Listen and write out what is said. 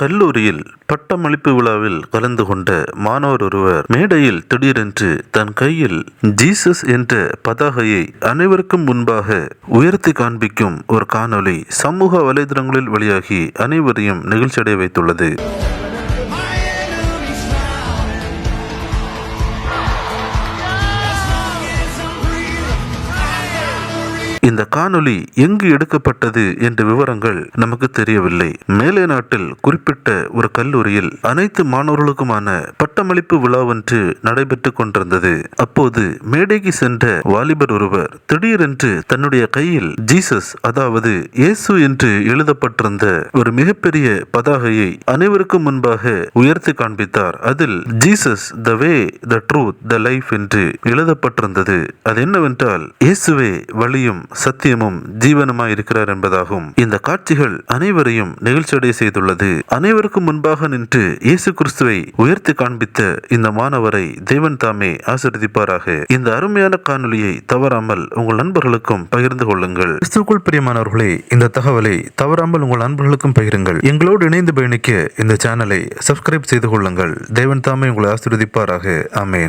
கல்லூரியில் பட்டமளிப்பு விழாவில் கலந்து கொண்ட மாணவர் ஒருவர் மேடையில் திடீரென்று தன் கையில் ஜீசஸ் என்ற பதாகையை அனைவருக்கும் முன்பாக உயர்த்தி காண்பிக்கும் ஒரு காணொளி சமூக வலைதளங்களில் வெளியாகி அனைவரையும் நெகிழ்ச்சியடைய வைத்துள்ளது. இந்த காணொளி எங்கு எடுக்கப்பட்டது என்ற விவரங்கள் நமக்கு தெரியவில்லை. மேலே நாட்டில் குறிப்பிட்ட ஒரு கல்லூரியில் அனைத்து மாணவர்களுக்குமான பட்டமளிப்பு விழா ஒன்று நடைபெற்றுக் கொண்டிருந்தது. அப்போது மேடைக்கு சென்ற வாலிபர் ஒருவர் திடீரென்று தன்னுடைய கையில் ஜீசஸ், அதாவது இயேசு என்று எழுதப்பட்டிருந்த ஒரு மிகப்பெரிய பதாகையை அனைவருக்கும் முன்பாக உயர்த்தி காண்பித்தார். அதில் Jesus the way, the truth, the life என்று எழுதப்பட்டிருந்தது. அது என்னவென்றால் இயேசுவே வழியும் சத்தியமும் ஜீவனுமாய் இருக்கிறார் என்பதாகும். இந்த காட்சிகள் அனைவரையும் நெகிழ்ச்சியடைய செய்துள்ளது. அனைவருக்கும் முன்பாக நின்று இயேசு கிறிஸ்துவை உயர்த்தி காண்பித்த இந்த மாணவரை தேவன் தாமே ஆசீர்வதிப்பாராக. இந்த அருமையான காணொலியை தவறாமல் உங்கள் நண்பர்களுக்கும் பகிர்ந்து கொள்ளுங்கள். கிறிஸ்துவுக்குள் பிரியமானவர்களே, இந்த தகவலை தவறாமல் உங்கள் நண்பர்களுக்கும் பகிருங்கள். எங்களோடு இணைந்து பயணிக்க இந்த சேனலை சப்ஸ்கிரைப் செய்து கொள்ளுங்கள். தேவன் தாமே உங்களை ஆசீர்வதிப்பாராக. ஆமென்.